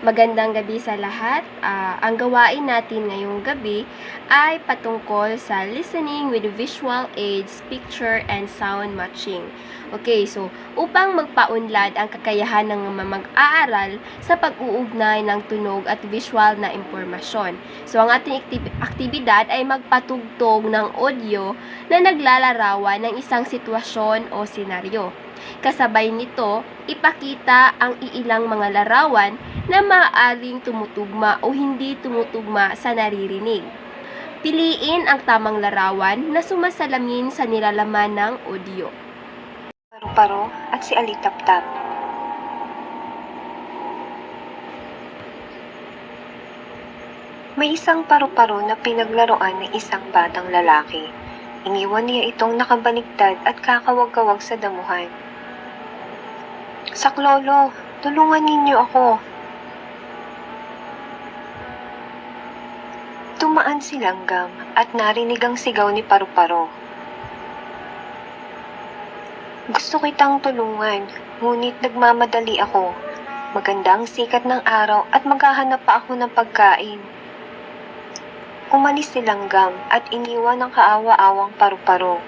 Magandang gabi sa lahat. Ang gawain natin ngayong gabi ay patungkol sa listening with visual aids, picture, and sound matching. Okay, so upang magpaunlad ang kakayahan ng mga mag-aaral sa pag-uugnay ng tunog at visual na impormasyon. So ang ating aktibidad ay magpatugtog ng audio na naglalarawan ng isang sitwasyon o senaryo. Kasabay nito, ipakita ang iilang mga larawan na maaaring tumutugma o hindi tumutugma sa naririnig. Piliin ang tamang larawan na sumasalamin sa nilalaman ng audio. Paru-Paro at si Alitap-Tap. May isang paru-paro na pinaglaruan ng isang batang lalaki. Iniwan niya itong nakabaligtad at kakawag-kawag sa damuhan. "Saklolo, tulungan ninyo ako." Tumaan si Langgam at narinig ang sigaw ni Paru-Paro. "Gusto kitang tulungan, ngunit nagmamadali ako. Maganda ang sikat ng araw at maghahanap pa ako ng pagkain." Umalis si Langgam at iniwan ang kaawa-awang Paru-Paro.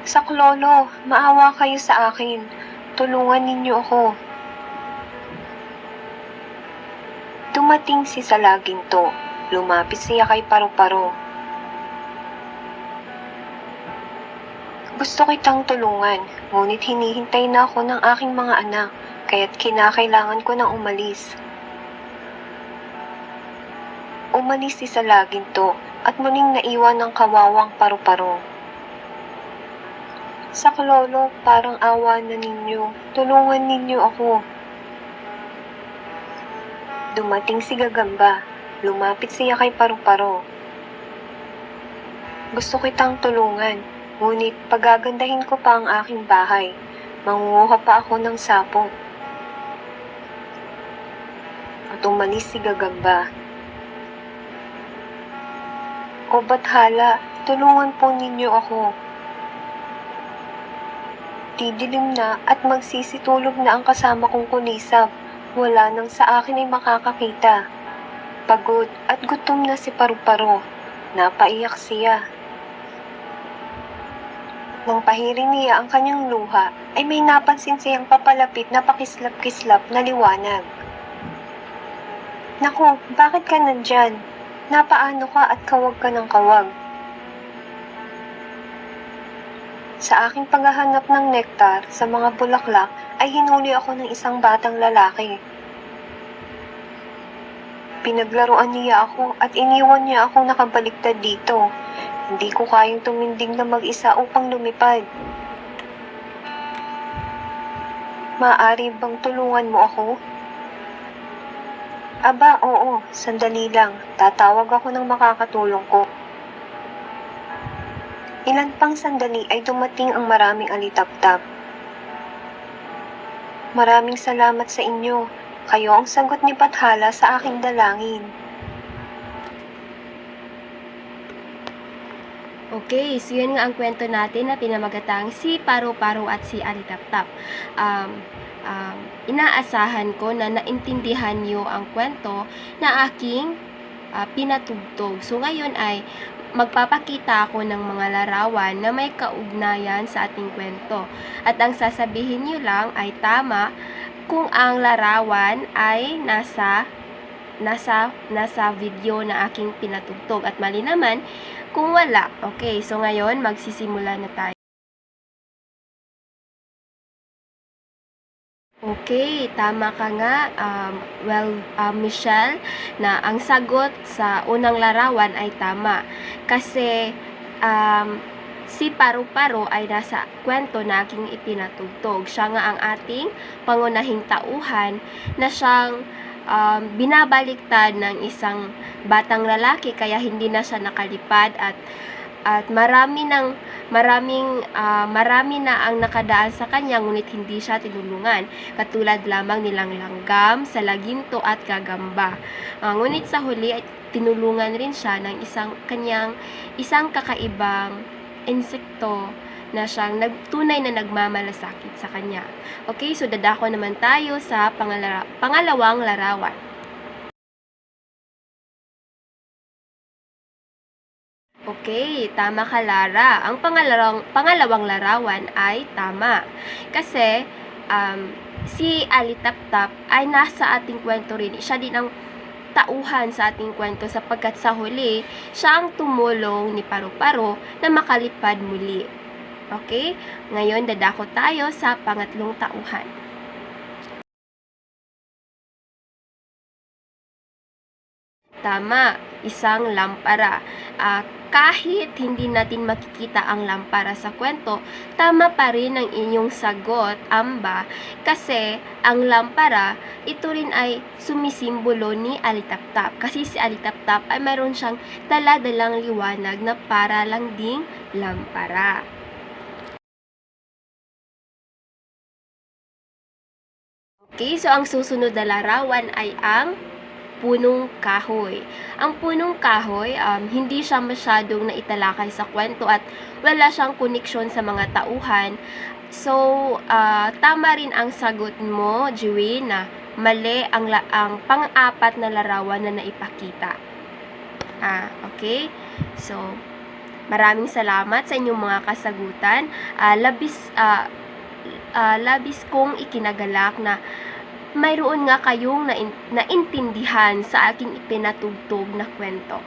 "Saklolo, maawa kayo sa akin. Tulungan ninyo ako." Dumating si Salaginto. Lumapit siya kay Paru-Paro. "Gusto kitang tulungan, ngunit hinihintay na ako ng aking mga anak, kaya't kinakailangan ko nang umalis." Umalis si Salaginto at muling naiwan ng kawawang Paru-Paro. "Saklolo, parang awa na ninyo. Tulungan ninyo ako." Dumating si Gagamba. Lumapit siya kay Paru-Paro. "Gusto kitang tulungan, ngunit pagagandahin ko pa ang aking bahay. Mangunguha pa ako ng sapong." At umalis si Gagamba. "O bathala, tulungan po ninyo ako. Didilim na at magsisitulog na ang kasama kong kulisap. Wala nang sa akin ay makakakita." Pagod at gutom na si Paru-Paro. Napaiyak siya. Nang pahirin niya ang kanyang luha, ay may napansin siyang papalapit na pakislap-kislap na liwanag. "Naku, bakit ka nandyan? Napaano ka at kawag ka ng kawag?" "Sa aking paghahanap ng nektar sa mga bulaklak ay hinuli ako ng isang batang lalaki. Pinaglaruan niya ako at iniwan niya akong nakabaligtad dito. Hindi ko kayang tumindig na mag-isa upang lumipad. Maaari bang tulungan mo ako?" "Aba, oo, sandali lang. Tatawag ako ng makakatulong ko." Ilan pang sandali ay dumating ang maraming alitap-tap. "Maraming salamat sa inyo. Kayo ang sagot ni Bathala sa aking dalangin." Okay, so yun nga ang kwento natin na pinamagatang si Paru-Paro at si Alitap-Tap. Inaasahan ko na naintindihan niyo ang kwento na aking pinatugtog. So ngayon ay magpapakita ako ng mga larawan na may kaugnayan sa ating kwento. At ang sasabihin niyo lang ay tama kung ang larawan ay nasa video na aking pinatugtog, at mali naman kung wala. Okay, so ngayon magsisimula na tayo. Okay, tama ka nga, Michelle, na ang sagot sa unang larawan ay tama. Kasi si Paru-Paro ay nasa kwento na aking ipinatugtog. Siya nga ang ating pangunahing tauhan na siyang binabaliktad ng isang batang lalaki, kaya hindi na siya nakalipad at marami na ang nakadaan sa kanya, ngunit hindi siya tinulungan, katulad lamang nilang Langgam, Salaginto at Gagamba. Ngunit sa huli ay tinulungan rin siya ng isang kakaibang insekto na siyang tunay na nagmamalasakit sa kanya. Okay, so dadako naman tayo sa pangalawang larawan. Okay, tama ka, Lara. Ang pangalawang larawan ay tama. Kasi si Ali Taptap ay nasa ating kwento rin. Siya din ang tauhan sa ating kwento sapagkat sa huli, siya ang tumulong ni Paru-Paro na makalipad muli. Okay? Ngayon, dadako tayo sa pangatlong tauhan. Tama, isang lampara. Kahit hindi natin makikita ang lampara sa kwento, tama pa rin ang inyong sagot, Amba, kasi ang lampara, ito rin ay sumisimbolo ni Alitaptap. Kasi si Alitaptap ay mayroon siyang dala-dalang liwanag na para lang ding lampara. Okay, so ang susunod na larawan ay ang punong kahoy. Ang punong kahoy, hindi siya masyadong naitalakay sa kwento at wala siyang koneksyon sa mga tauhan. So, tama rin ang sagot mo, Jiwi, na mali ang pang-apat na larawan na naipakita. Okay? So, maraming salamat sa inyong mga kasagutan. Labis kong ikinagalak na mayroon nga kayong naintindihan sa aking ipinatugtog na kwento.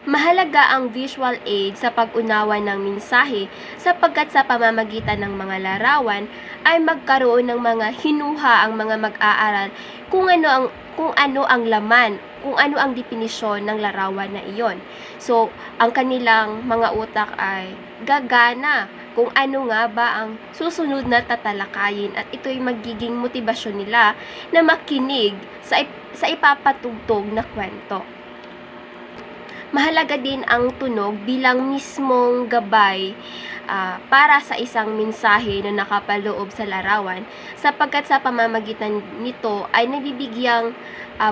Mahalaga ang visual aid sa pag-unawa ng mensahe sapagkat sa pamamagitan ng mga larawan ay magkaroon ng mga hinuha ang mga mag-aaral kung ano ang laman, kung ano ang definisyon ng larawan na iyon. So, ang kanilang mga utak ay gagana kung ano nga ba ang susunod na tatalakayin at ito'y magiging motibasyon nila na makinig sa ipapatugtog na kwento. Mahalaga din ang tunog bilang mismong gabay para sa isang mensahe na nakapaloob sa larawan sapagkat sa pamamagitan nito ay nabibigyang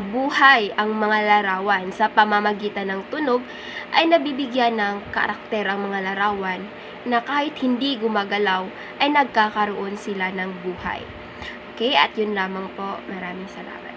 buhay ang mga larawan. Sa pamamagitan ng tunog ay nabibigyan ng karakter ang mga larawan na kahit hindi gumagalaw ay nagkakaroon sila ng buhay. Okay, at yun lamang po. Maraming salamat.